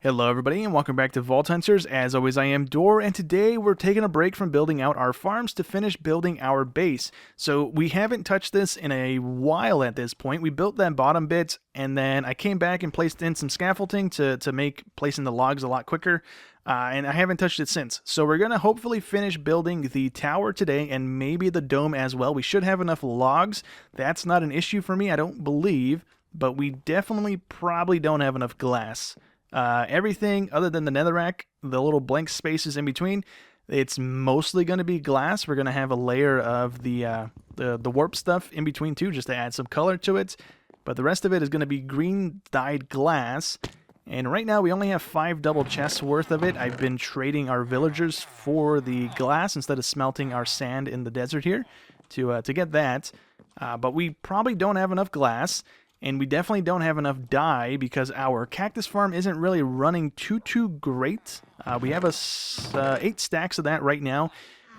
Hello everybody and welcome back to Vault Hunters. As always, I am Dor, and today we're taking a break from building out our farms to finish building our base. So we haven't touched this in a while at this point. We built that bottom bit and then I came back and placed in some scaffolding to make placing the logs a lot quicker. And I haven't touched it since. So we're going to hopefully finish building the tower today and maybe the dome as well. We should have enough logs. That's not an issue for me, I don't believe, but we definitely probably don't have enough glass. Everything other than the netherrack, the little blank spaces in between, it's mostly going to be glass. We're going to have a layer of the warp stuff in between too, just to add some color to it. But the rest of it is going to be green dyed glass. And right now we only have 5 double chests worth of it. I've been trading our villagers for the glass instead of smelting our sand in the desert here to get that. But we probably don't have enough glass. And we definitely don't have enough dye because our cactus farm isn't really running too great. We have 8 stacks of that right now.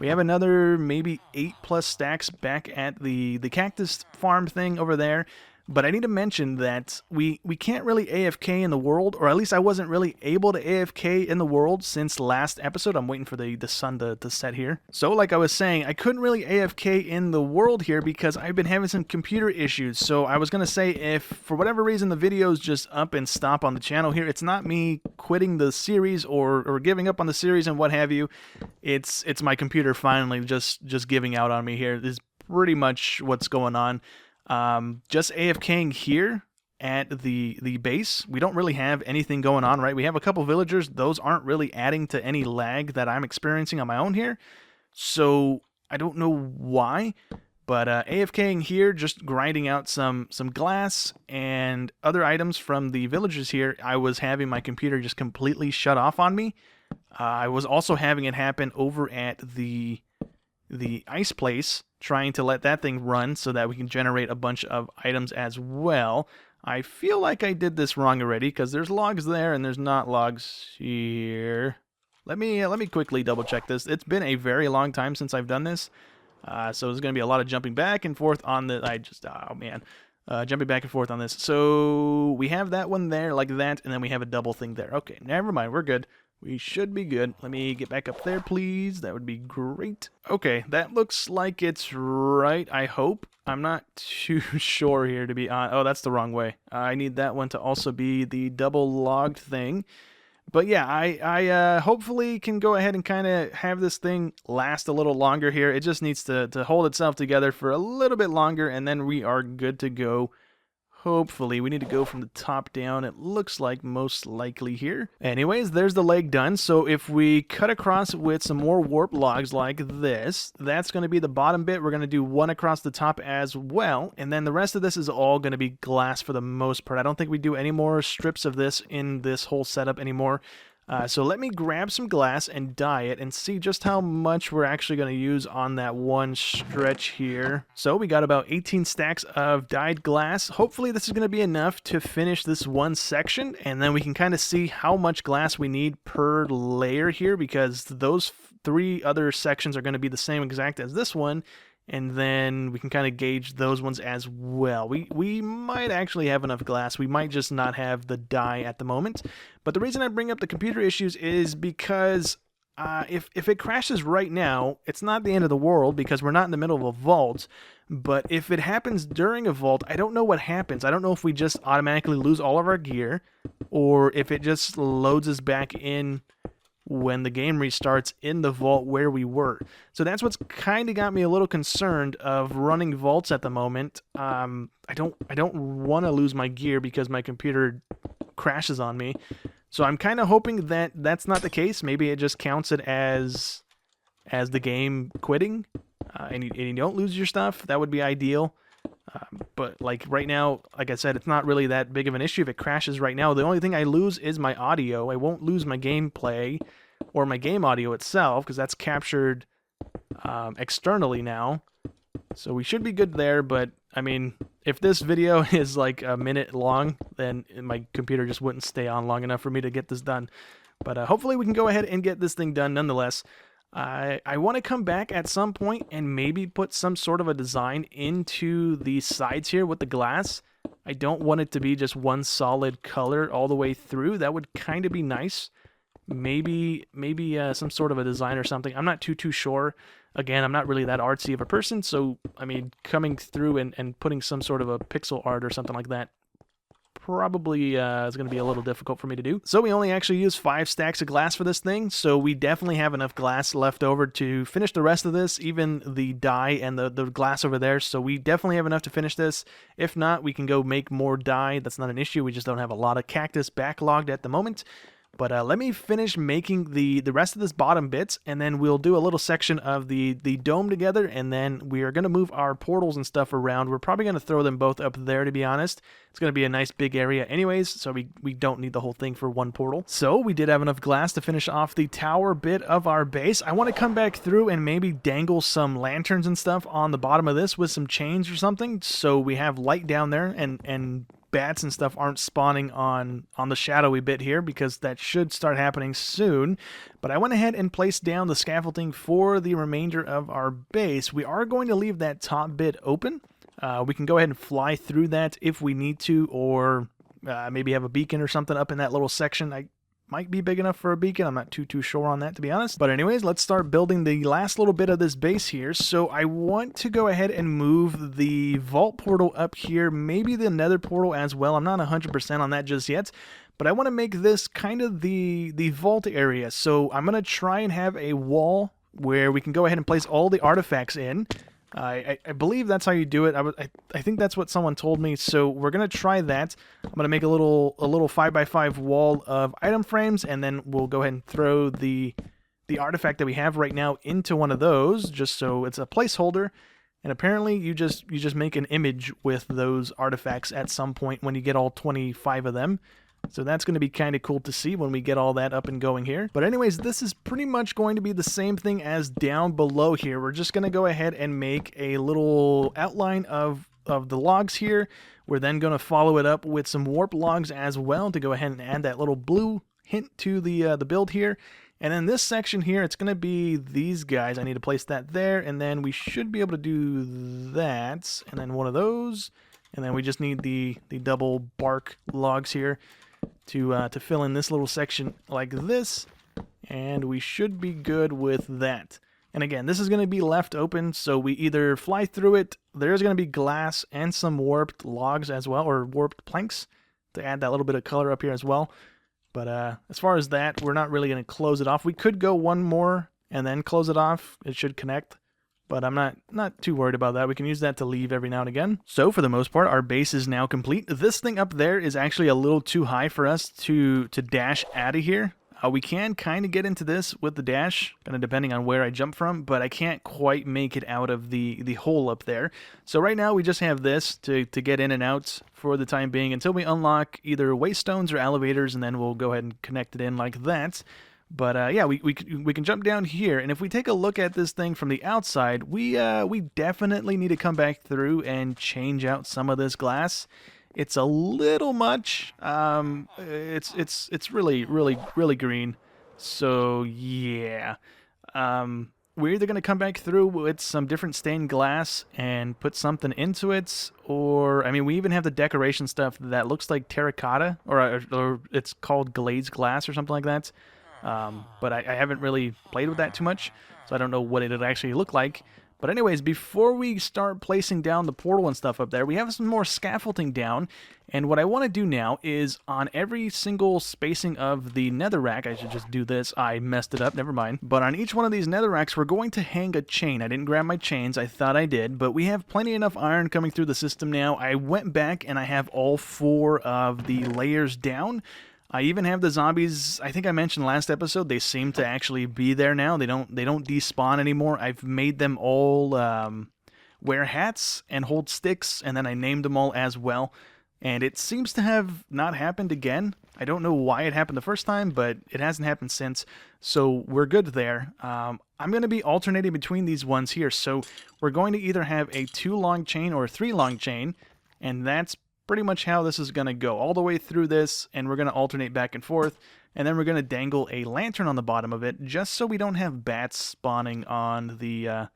We have another maybe 8+ stacks back at the cactus farm thing over there. But I need to mention that we can't really AFK in the world, or at least I wasn't really able to AFK in the world since last episode. I'm waiting for the sun to set here. So like I was saying, I couldn't really AFK in the world here because I've been having some computer issues. So I was going to say, if for whatever reason the videos just up and stop on the channel here, it's not me quitting the series or giving up on the series and what have you. It's my computer finally just giving out on me here. This is pretty much what's going on. Just AFKing here at the base. We don't really have anything going on, right? We have a couple villagers. Those aren't really adding to any lag that I'm experiencing on my own here. So I don't know why, but AFKing here, just grinding out some glass and other items from the villagers here, I was having my computer just completely shut off on me. I was also having it happen over at the ice place, trying to let that thing run so that we can generate a bunch of items as well. I feel like I did this wrong already because there's logs there and there's not logs here. Let me quickly double check this. It's been a very long time since I've done this, so there's going to be a lot of jumping back and forth on the. Jumping back and forth on this. So we have that one there like that, and then we have a double thing there. Okay, never mind. We're good. We should be good. Let me get back up there, please. That would be great. Okay, that looks like it's right, I hope. I'm not too sure here to be on. Oh, that's the wrong way. I need that one to also be the double logged thing. But yeah, I hopefully can go ahead and kind of have this thing last a little longer here. It just needs to hold itself together for a little bit longer, and then we are good to go. Hopefully. We need to go from the top down, it looks like, most likely here. Anyways, there's the leg done. So if we cut across with some more warp logs like this, that's going to be the bottom bit. We're going to do one across the top as well, and then the rest of this is all going to be glass for the most part. I don't think we do any more strips of this in this whole setup anymore. So let me grab some glass and dye it and see just how much we're actually going to use on that one stretch here. So we got about 18 stacks of dyed glass. Hopefully this is going to be enough to finish this one section, and then we can kind of see how much glass we need per layer here, because those 3 other sections are going to be the same exact as this one. And then we can kind of gauge those ones as well. We might actually have enough glass. We might just not have the dye at the moment. But the reason I bring up the computer issues is because if it crashes right now, it's not the end of the world because we're not in the middle of a vault. But if it happens during a vault, I don't know what happens. I don't know if we just automatically lose all of our gear, or if it just loads us back in when the game restarts in the vault where we were. So that's what's kind of got me a little concerned of running vaults at the moment. I don't want to lose my gear because my computer crashes on me. So I'm kind of hoping that that's not the case. Maybe it just counts it as the game quitting, and you don't lose your stuff. That would be ideal. But like right now, like I said, it's not really that big of an issue. If it crashes right now, the only thing I lose is my audio. I won't lose my gameplay or my game audio itself because that's captured externally now. So we should be good there. But I mean, if this video is like a minute long, then my computer just wouldn't stay on long enough for me to get this done. But hopefully we can go ahead and get this thing done nonetheless. I want to come back at some point and maybe put some sort of a design into the sides here with the glass. I don't want it to be just one solid color all the way through. That would kind of be nice. Maybe some sort of a design or something. I'm not too sure. Again, I'm not really that artsy of a person, so I mean, coming through and putting some sort of a pixel art or something like that probably is going to be a little difficult for me to do. So we only actually use 5 stacks of glass for this thing, so we definitely have enough glass left over to finish the rest of this, even the dye and the glass over there, so we definitely have enough to finish this. If not, we can go make more dye. That's not an issue. We just don't have a lot of cactus backlogged at the moment. But let me finish making the rest of this bottom bits, and then we'll do a little section of the dome together, and then we are going to move our portals and stuff around. We're probably going to throw them both up there, to be honest. It's going to be a nice big area anyways, so we don't need the whole thing for one portal. So we did have enough glass to finish off the tower bit of our base. I want to come back through and maybe dangle some lanterns and stuff on the bottom of this with some chains or something, so we have light down there, and bats and stuff aren't spawning on the shadowy bit here, because that should start happening soon. But I went ahead and placed down the scaffolding for the remainder of our base. We are going to leave that top bit open. We can go ahead and fly through that if we need to, or maybe have a beacon or something up in that little section. I might be big enough for a beacon. I'm not too sure on that, to be honest. But anyways, let's start building the last little bit of this base here. So I want to go ahead and move the vault portal up here, maybe the nether portal as well. I'm not 100% on that just yet, but I want to make this kind of the vault area. So I'm going to try and have a wall where we can go ahead and place all the artifacts in. I believe that's how you do it. I think that's what someone told me, so we're going to try that. I'm going to make a little 5x5 wall of item frames, and then we'll go ahead and throw the artifact that we have right now into one of those, just so it's a placeholder. And apparently you just make an image with those artifacts at some point when you get all 25 of them. So that's going to be kind of cool to see when we get all that up and going here. But anyways, this is pretty much going to be the same thing as down below here. We're just going to go ahead and make a little outline of the logs here. We're then going to follow it up with some warp logs as well to go ahead and add that little blue hint to the build here. And then this section here, it's going to be these guys. I need to place that there, and then we should be able to do that. And then one of those. And then we just need the double bark logs here to fill in this little section like this, and we should be good with that. And again, this is going to be left open, so we either fly through it. There's going to be glass and some warped logs as well, or warped planks, to add that little bit of color up here as well. But as far as that, we're not really going to close it off. We could go one more and then close it off. It should connect. But I'm not too worried about that. We can use that to leave every now and again. So for the most part, our base is now complete. This thing up there is actually a little too high for us to dash out of here. We can kind of get into this with the dash, kind of depending on where I jump from, but I can't quite make it out of the hole up there. So right now we just have this to get in and out for the time being until we unlock either waystones or elevators, and then we'll go ahead and connect it in like that. But yeah, we can jump down here, and if we take a look at this thing from the outside, we definitely need to come back through and change out some of this glass. It's a little much. It's really green. So yeah, we're either gonna come back through with some different stained glass and put something into it, or I mean, we even have the decoration stuff that looks like terracotta, or it's called glazed glass or something like that. But I haven't really played with that too much, so I don't know what it would actually look like. But anyways, before we start placing down the portal and stuff up there, we have some more scaffolding down. And what I want to do now is on every single spacing of the netherrack, I should just do this. I messed it up, never mind. But on each one of these netherracks, we're going to hang a chain. I didn't grab my chains, I thought I did, but we have plenty enough iron coming through the system now. I went back and I have all 4 of the layers down. I even have the zombies. I think I mentioned last episode, they seem to actually be there now. They don't despawn anymore. I've made them all wear hats and hold sticks, and then I named them all as well. And it seems to have not happened again. I don't know why it happened the first time, but it hasn't happened since. So we're good there. I'm going to be alternating between these ones here. So we're going to either have a 2-long chain or a 3-long chain, and that's pretty much how this is going to go all the way through this, and we're going to alternate back and forth, and then we're going to dangle a lantern on the bottom of it just so we don't have bats spawning on the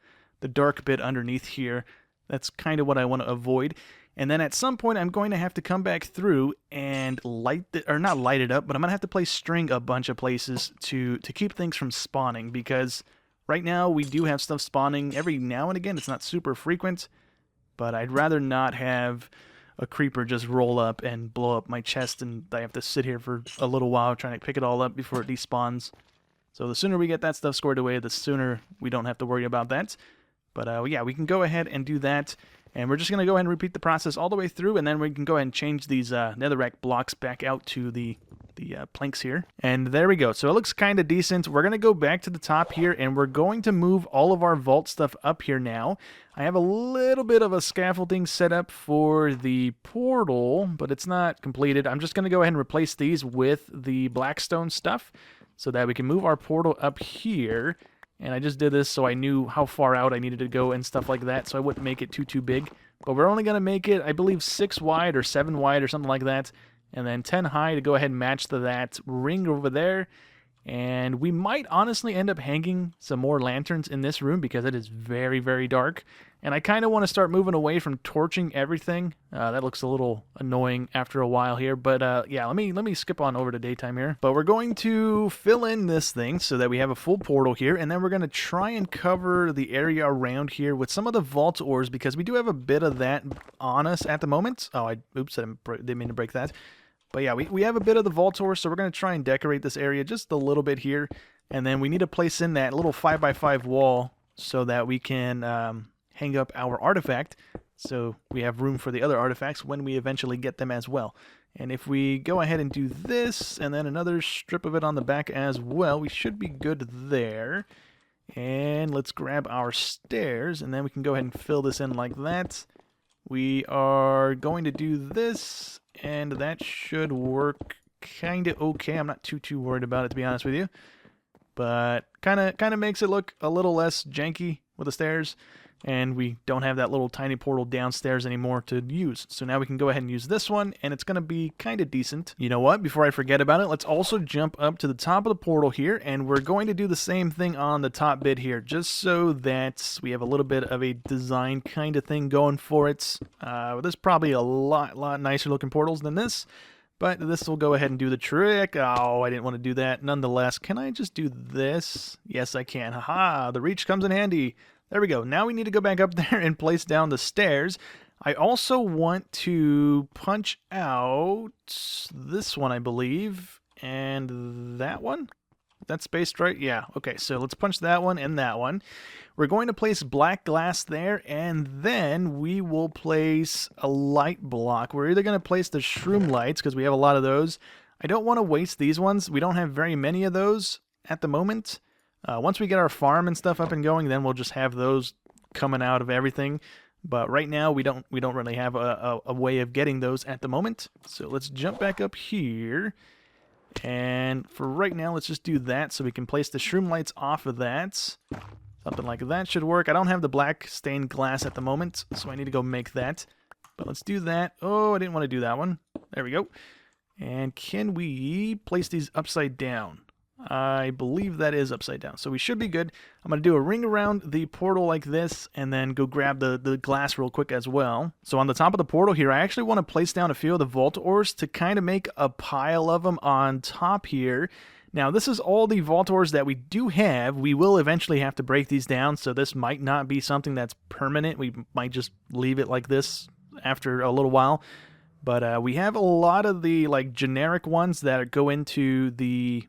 dark bit underneath here. That's kind of what I want to avoid. And then at some point, I'm going to have to come back through and not light it up, but I'm going to have to place string a bunch of places to keep things from spawning, because right now we do have stuff spawning every now and again. It's not super frequent, but I'd rather not have a creeper just roll up and blow up my chest, and I have to sit here for a little while trying to pick it all up before it despawns. So the sooner we get that stuff squared away, the sooner we don't have to worry about that. But yeah, we can go ahead and do that. And we're just going to go ahead and repeat the process all the way through, and then we can go ahead and change these netherrack blocks back out to the planks here. And there we go. So it looks kind of decent. We're going to go back to the top here, and we're going to move all of our vault stuff up here now. I have a little bit of a scaffolding set up for the portal, but it's not completed. I'm just going to go ahead and replace these with the blackstone stuff so that we can move our portal up here. And I just did this so I knew how far out I needed to go and stuff like that, so I wouldn't make it too big. But we're only going to make it, I believe, 6 wide or 7 wide or something like that. And then 10 high to go ahead and match that ring over there. And we might honestly end up hanging some more lanterns in this room because it is very, very dark. And I kind of want to start moving away from torching everything. That looks a little annoying after a while here. But yeah, let me skip on over to daytime here. But we're going to fill in this thing so that we have a full portal here. And then we're going to try and cover the area around here with some of the vault ores, because we do have a bit of that on us at the moment. Oh, oops, I didn't mean to break that. But yeah, we have a bit of the vault ore, so we're going to try and decorate this area just a little bit here. And then we need to place in that little 5x5 wall so that we can hang up our artifact, so we have room for the other artifacts when we eventually get them as well. And if we go ahead and do this, and then another strip of it on the back as well, we should be good there. And let's grab our stairs, and then we can go ahead and fill this in like that. We are going to do this, and that should work kind of okay. I'm not too worried about it, to be honest with you. But kind of makes it look a little less janky with the stairs. And we don't have that little tiny portal downstairs anymore to use. So now we can go ahead and use this one, and it's going to be kind of decent. You know what? Before I forget about it, let's also jump up to the top of the portal here, and we're going to do the same thing on the top bit here, just so that we have a little bit of a design kind of thing going for it. There's probably a lot nicer looking portals than this, but this will go ahead and do the trick. Oh, I didn't want to do that. Nonetheless, can I just do this? Yes, I can. Haha, the reach comes in handy. There we go. Now we need to go back up there and place down the stairs. I also want to punch out this one, I believe, and that one. That's spaced right? Yeah. Okay, so let's punch that one and that one. We're going to place black glass there, and then we will place a light block. We're either going to place the shroom lights, because we have a lot of those. I don't want to waste these ones. We don't have very many of those at the moment. Once we get our farm and stuff up and going, then we'll just have those coming out of everything. But right now, we don't really have a way of getting those at the moment. So let's jump back up here. And for right now, let's just do that so we can place the shroom lights off of that. Something like that should work. I don't have the black stained glass at the moment, so I need to go make that. But let's do that. Oh, I didn't want to do that one. There we go. And can we place these upside down? I believe that is upside down, so we should be good. I'm going to do a ring around the portal like this, and then go grab the glass real quick as well. So on the top of the portal here, I actually want to place down a few of the vault ores to kind of make a pile of them on top here. Now, this is all the vault ores that we do have. We will eventually have to break these down, so this might not be something that's permanent. We might just leave it like this after a little while. But we have a lot of the generic ones that go into the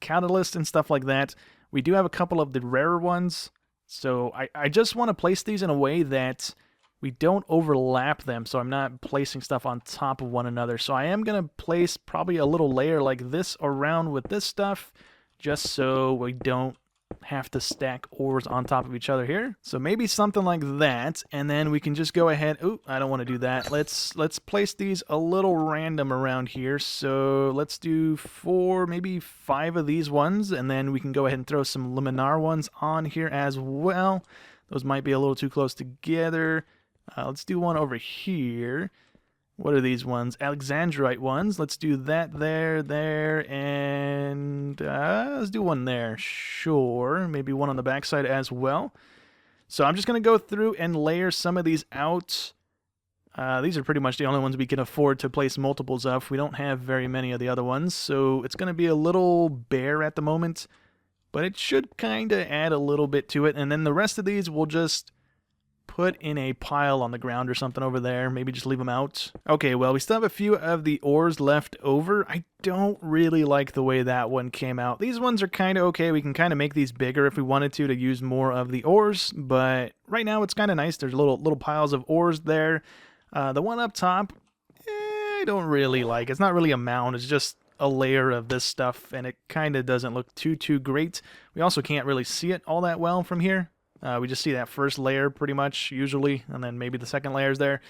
catalyst and stuff like that. We do have a couple of the rarer ones, so I just want to place these in a way that we don't overlap them, so I'm not placing stuff on top of one another. So I am going to place probably a little layer like this around with this stuff, just so we don't have to stack ores on top of each other here. So maybe something like that, and then we can just go ahead. Ooh, I don't want to do that. Let's place these a little random around here. So let's do 4, maybe 5 of these ones, and then we can go ahead and throw some laminar ones on here as well. Those might be a little too close together. Let's do one over here. What are these ones? Alexandrite ones. Let's do that there, and let's do one there. Sure. Maybe one on the backside as well. So I'm just going to go through and layer some of these out These are pretty much the only ones we can afford to place multiples of. We don't have very many of the other ones, so it's going to be a little bare at the moment, but it should kind of add a little bit to it. And then the rest of these we'll just put in a pile on the ground or something over there. Maybe just leave them out. Okay, well, we still have a few of the ores left over. I don't really like the way that one came out. These ones are kind of okay. We can kind of make these bigger if we wanted to use more of the ores, but right now it's kind of nice. There's little piles of ores there. The one up top, I don't really like. It's not really a mound. It's just a layer of this stuff, and it kind of doesn't look too great. We also can't really see it all that well from here. We just see that first layer pretty much, usually, and then maybe the second layer's there.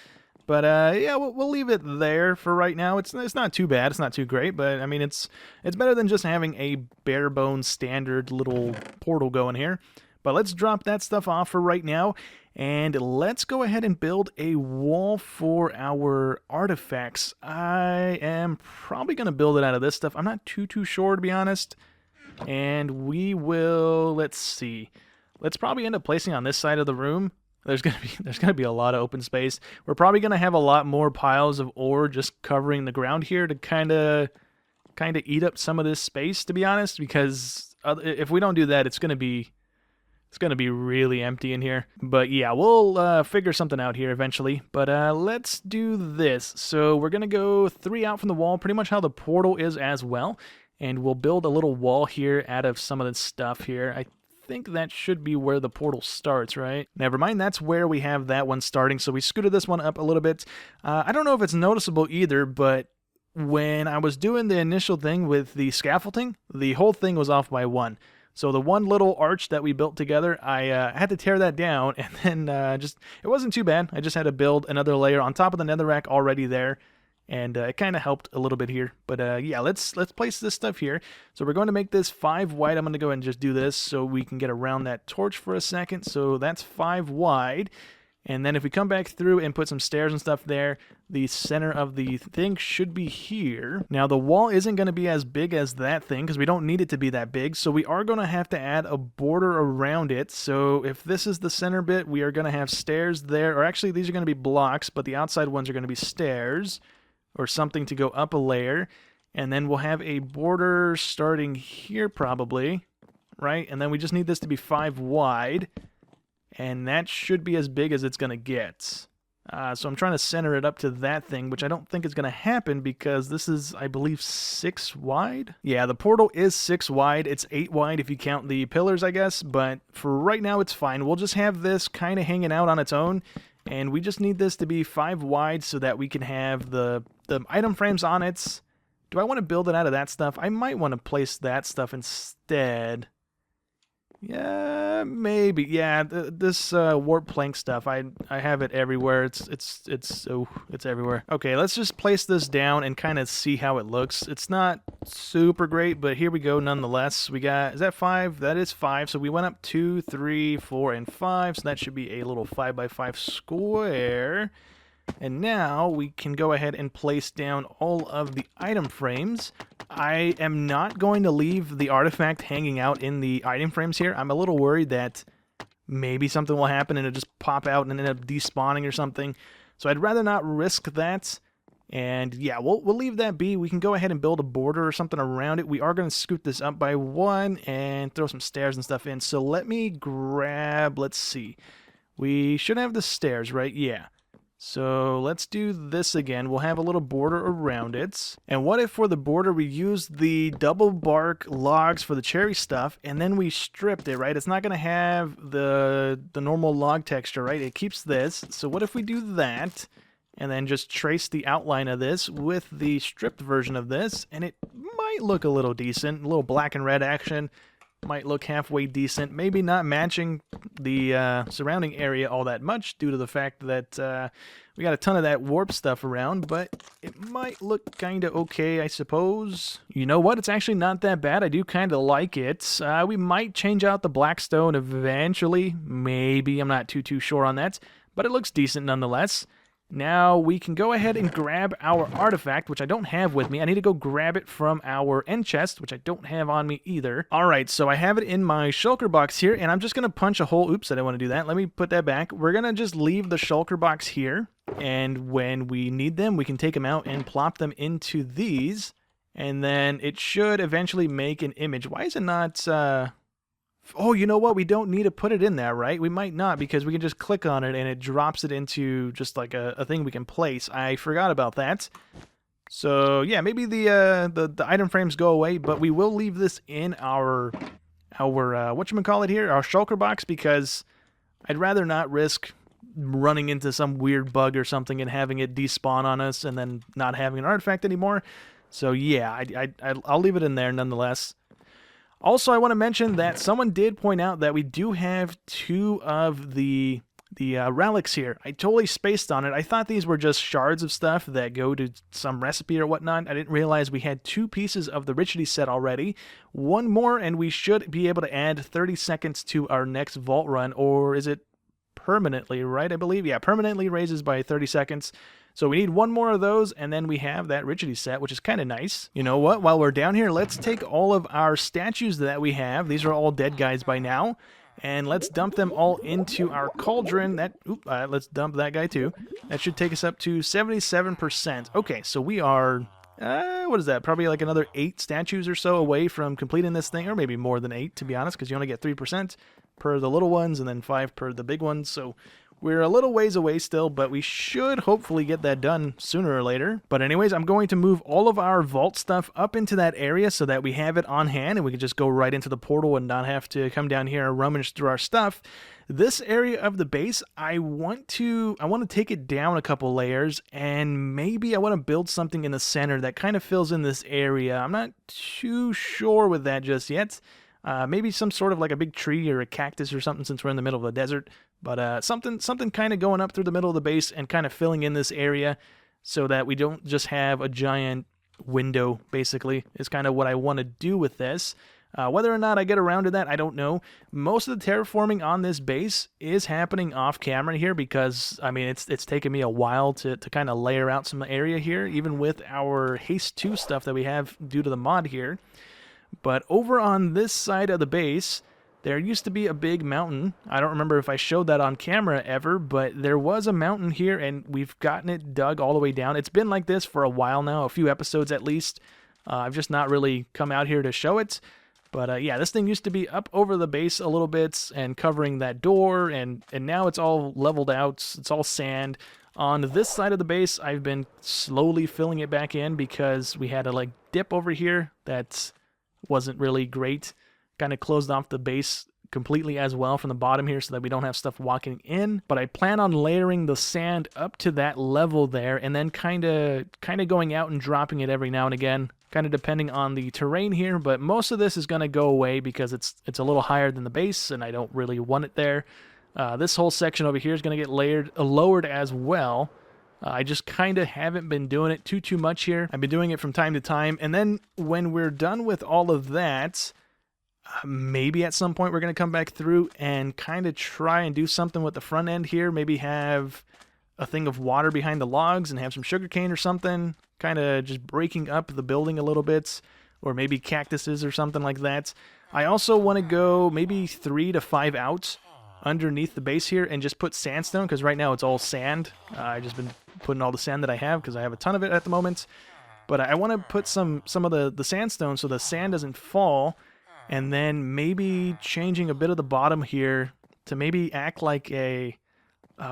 But yeah, we'll leave it there for right now. It's not too bad. It's not too great, but I mean, it's better than just having a bare bones standard little portal going here. But let's drop that stuff off for right now, and let's go ahead and build a wall for our artifacts. I am probably going to build it out of this stuff. I'm not too sure, to be honest. And we will, let's see. Let's probably end up placing on this side of the room. There's gonna be a lot of open space. We're probably gonna have a lot more piles of ore just covering the ground here to kind of eat up some of this space, to be honest. Because if we don't do that, it's gonna be really empty in here. But yeah, we'll figure something out here eventually. But let's do this. So we're gonna go 3 out from the wall, pretty much how the portal is as well. And we'll build a little wall here out of some of this stuff here. I think that should be where the portal starts, right? Never mind, that's where we have that one starting. So we scooted this one up a little bit. I don't know if it's noticeable either, but when I was doing the initial thing with the scaffolding, the whole thing was off by 1. So the one little arch that we built together, I had to tear that down, and then it wasn't too bad. I just had to build another layer on top of the netherrack already there. And it kind of helped a little bit here. But yeah, let's place this stuff here. So we're going to make this 5 wide. I'm going to go ahead and just do this so we can get around that torch for a second. So that's 5 wide. And then if we come back through and put some stairs and stuff there, the center of the thing should be here. Now the wall isn't going to be as big as that thing because we don't need it to be that big. So we are going to have to add a border around it. So if this is the center bit, we are going to have stairs there. Or actually, these are going to be blocks, but the outside ones are going to be stairs. Or something to go up a layer, and then we'll have a border starting here probably, right? And then we just need this to be 5 wide, and that should be as big as it's going to get. So I'm trying to center it up to that thing, which I don't think is going to happen because this is, I believe, 6 wide? Yeah, the portal is 6 wide. It's 8 wide if you count the pillars, I guess, but for right now it's fine. We'll just have this kind of hanging out on its own. And we just need this to be 5 wide so that we can have the item frames on it. Do I want to build it out of that stuff? I might want to place that stuff instead. Yeah, maybe. Yeah, this warp plank stuff, I have it everywhere. It's everywhere. Okay, let's just place this down and kind of see how it looks. It's not super great, but here we go nonetheless. We got, is that 5? That is 5. So we went up 2, 3, 4, and 5. So that should be a little 5x5 square. And now we can go ahead and place down all of the item frames. I am not going to leave the artifact hanging out in the item frames here. I'm a little worried that maybe something will happen and it'll just pop out and end up despawning or something. So I'd rather not risk that. And yeah, we'll leave that be. We can go ahead and build a border or something around it. We are going to scoot this up by 1 and throw some stairs and stuff in. So let me grab, let's see. We should have the stairs, right? Yeah. So let's do this again. We'll have a little border around it. And what if for the border we used the double bark logs for the cherry stuff and then we stripped it, right? It's not going to have the normal log texture, right? It keeps this. So what if we do that and then just trace the outline of this with the stripped version of this, and it might look a little decent, a little black and red action. Might look halfway decent, maybe not matching the surrounding area all that much due to the fact that we got a ton of that warp stuff around, but it might look kind of okay, I suppose. You know what? It's actually not that bad. I do kind of like it. We might change out the black stone eventually. Maybe. I'm not too sure on that, but it looks decent nonetheless. Now we can go ahead and grab our artifact, which I don't have with me. I need to go grab it from our end chest, which I don't have on me either. Alright, so I have it in my shulker box here, and I'm just going to punch a hole. Oops, I didn't want to do that. Let me put that back. We're going to just leave the shulker box here. And when we need them, we can take them out and plop them into these. And then it should eventually make an image. Why is it not... Oh, you know what? We don't need to put it in there, right? We might not, because we can just click on it and it drops it into just like a thing we can place. I forgot about that. So yeah, maybe the item frames go away, but we will leave this in our whatchamacallit here, our shulker box, because I'd rather not risk running into some weird bug or something and having it despawn on us and then not having an artifact anymore. So yeah, I'll leave it in there nonetheless. Also, I want to mention that someone did point out that we do have 2 of the relics here. I totally spaced on it. I thought these were just shards of stuff that go to some recipe or whatnot. I didn't realize we had 2 pieces of the Richity set already. 1 more, and we should be able to add 30 seconds to our next vault run, or is it permanently, right? I believe, yeah, permanently raises by 30 seconds. So we need 1 more of those, and then we have that Richity set, which is kind of nice. You know what? While we're down here, let's take all of our statues that we have. These are all dead guys by now. And let's dump them all into our cauldron. Let's dump that guy too. That should take us up to 77%. Okay, so we are... what is that? Probably like another 8 statues or so away from completing this thing. Or maybe more than 8, to be honest, because you only get 3% per the little ones and then 5 per the big ones. So... we're a little ways away still, but we should hopefully get that done sooner or later. But anyways, I'm going to move all of our vault stuff up into that area so that we have it on hand and we can just go right into the portal and not have to come down here and rummage through our stuff. This area of the base, I want to take it down a couple layers, and maybe I want to build something in the center that kind of fills in this area. I'm not too sure with that just yet. Maybe some sort of like a big tree or a cactus or something, since we're in the middle of the desert. But something kind of going up through the middle of the base and kind of filling in this area so that we don't just have a giant window, basically, is kind of what I want to do with this. Whether or not I get around to that, I don't know. Most of the terraforming on this base is happening off camera here because, I mean, it's taken me a while to kind of layer out some area here, even with our Haste 2 stuff that we have due to the mod here. But over on this side of the base, there used to be a big mountain. I don't remember if I showed that on camera ever, but there was a mountain here, and we've gotten it dug all the way down. It's been like this for a while now, a few episodes at least. I've just not really come out here to show it. But yeah, this thing used to be up over the base a little bit and covering that door, and now it's all leveled out. It's all sand. On this side of the base, I've been slowly filling it back in because we had a like dip over here that wasn't really great. Kind of closed off the base completely as well from the bottom here so that we don't have stuff walking in. But I plan on layering the sand up to that level there and then kind of going out and dropping it every now and again, kind of depending on the terrain here. But most of this is going to go away because it's a little higher than the base and I don't really want it there. This whole section over here is going to get lowered as well. I just kind of haven't been doing it too much here. I've been doing it from time to time. And then when we're done with all of that, maybe at some point we're going to come back through and kind of try and do something with the front end here. Maybe have a thing of water behind the logs and have some sugarcane or something. Kind of just breaking up the building a little bit. Or maybe cactuses or something like that. I also want to go maybe 3 to 5 out underneath the base here and just put sandstone, because right now it's all sand. I've just been putting all the sand that I have because I have a ton of it at the moment. But I want to put some of the sandstone so the sand doesn't fall, and then maybe changing a bit of the bottom here to maybe act like a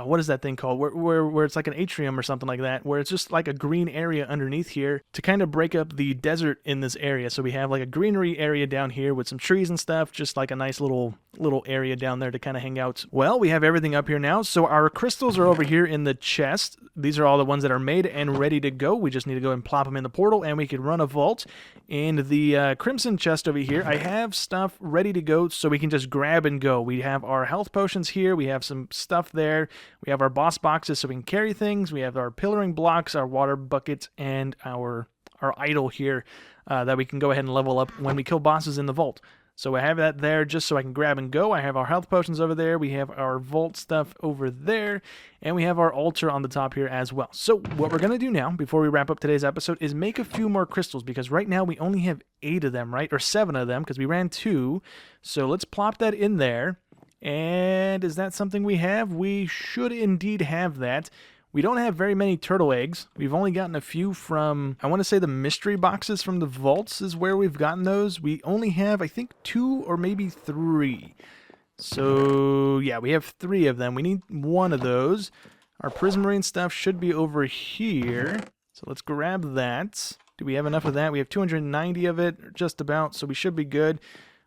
what is that thing called? Where it's like an atrium or something like that, where it's just like a green area underneath here to kind of break up the desert in this area. So we have like a greenery area down here with some trees and stuff, just like a nice little area down there to kind of hang out. Well, we have everything up here now. So our crystals are over here in the chest. These are all the ones that are made and ready to go. We just need to go and plop them in the portal and we can run a vault. In the crimson chest over here, I have stuff ready to go so we can just grab and go. We have our health potions here. We have some stuff there. We have our boss boxes so we can carry things. We have our pillaring blocks, our water buckets, and our idol here that we can go ahead and level up when we kill bosses in the vault. So I have that there just so I can grab and go. I have our health potions over there. We have our vault stuff over there. And we have our altar on the top here as well. So what we're going to do now, before we wrap up today's episode, is make a few more crystals. Because right now we only have 8 of them, right? Or 7 of them, because we ran 2. So let's plop that in there. And is that something we have? We should indeed have that. We don't have very many turtle eggs. We've only gotten a few from, I want to say the mystery boxes from the vaults is where we've gotten those. We only have, I think, 2 or maybe 3. So, yeah, we have 3 of them. We need 1 of those. Our prismarine stuff should be over here. So let's grab that. Do we have enough of that? We have 290 of it, just about, so we should be good.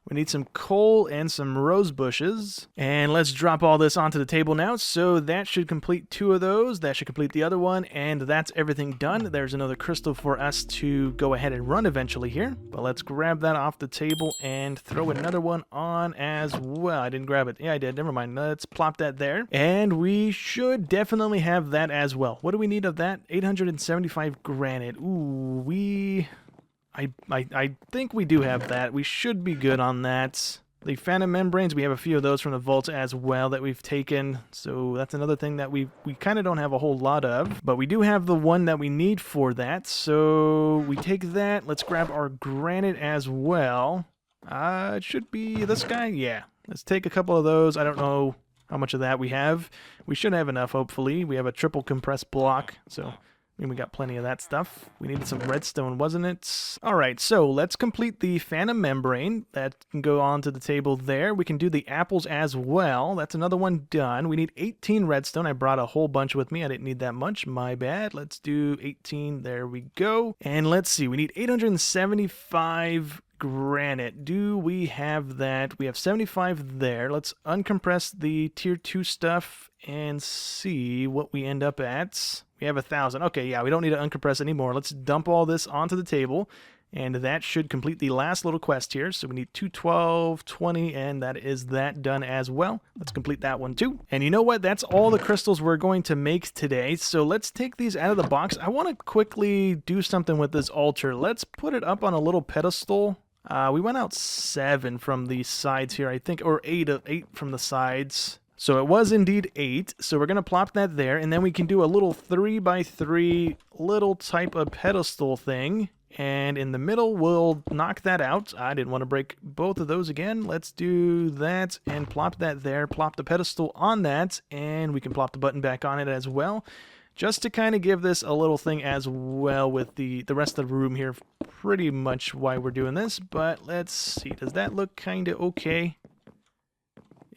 We need some coal and some rose bushes. And let's drop all this onto the table now. So that should complete 2 of those. That should complete the other one. And that's everything done. There's another crystal for us to go ahead and run eventually here. But let's grab that off the table and throw another one on as well. I didn't grab it. Yeah, I did. Never mind. Let's plop that there. And we should definitely have that as well. What do we need of that? 875 granite. Ooh, I think we do have that. We should be good on that. The phantom membranes, we have a few of those from the vault as well that we've taken. So that's another thing that we kind of don't have a whole lot of. But we do have the one that we need for that. So we take that. Let's grab our granite as well. It should be this guy. Yeah. Let's take a couple of those. I don't know how much of that we have. We should have enough, hopefully. We have a triple compressed block. So I mean, we got plenty of that stuff. We needed some redstone, wasn't it? All right, so let's complete the phantom membrane. That can go onto the table there. We can do the apples as well. That's another one done. We need 18 redstone. I brought a whole bunch with me. I didn't need that much. My bad. Let's do 18. There we go. And let's see. We need 875 granite. Do we have that? We have 75 there. Let's uncompress the tier 2 stuff and see what we end up at. We have 1,000. Okay, yeah, we don't need to uncompress anymore. Let's dump all this onto the table, and that should complete the last little quest here. So we need 212, 20, and that is that done as well. Let's complete that one too. And you know what? That's all the crystals we're going to make today. So let's take these out of the box. I want to quickly do something with this altar. Let's put it up on a little pedestal. We went out 7 from the sides here, I think, or 8 from the sides. So it was indeed 8, so we're going to plop that there, and then we can do a little 3x3 little type of pedestal thing, and in the middle we'll knock that out. I didn't want to break both of those again. Let's do that and plop that there, plop the pedestal on that, and we can plop the button back on it as well, just to kind of give this a little thing as well with the rest of the room here. Pretty much why we're doing this, but let's see. Does that look kind of okay?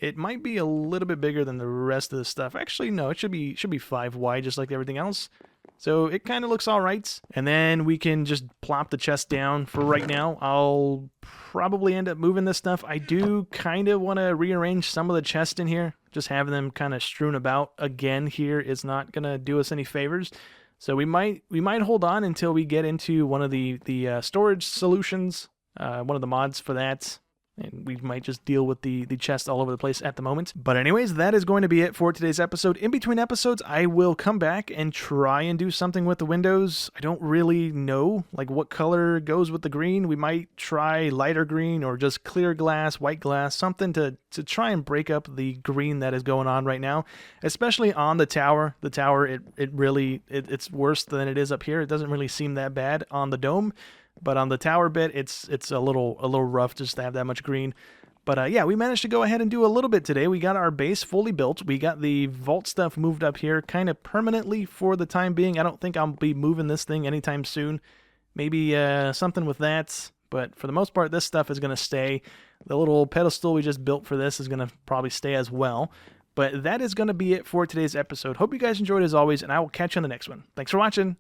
It might be a little bit bigger than the rest of the stuff. Actually, no, it should be 5 wide, just like everything else. So it kind of looks all right. And then we can just plop the chest down for right now. I'll probably end up moving this stuff. I do kind of want to rearrange some of the chests in here. Just having them kind of strewn about again here is not going to do us any favors. So we might hold on until we get into one of the storage solutions, one of the mods for that. And we might just deal with the chest all over the place at the moment. But anyways, that is going to be it for today's episode. In between episodes, I will come back and try and do something with the windows. I don't really know, like, what color goes with the green. We might try lighter green or just clear glass, white glass, something to try and break up the green that is going on right now, especially on the tower. The tower, it's worse than it is up here. It doesn't really seem that bad on the dome. But on the tower bit, it's a little rough just to have that much green. But yeah, we managed to go ahead and do a little bit today. We got our base fully built. We got the vault stuff moved up here kind of permanently for the time being. I don't think I'll be moving this thing anytime soon. Maybe something with that. But for the most part, this stuff is going to stay. The little pedestal we just built for this is going to probably stay as well. But that is going to be it for today's episode. Hope you guys enjoyed as always, and I will catch you on the next one. Thanks for watching.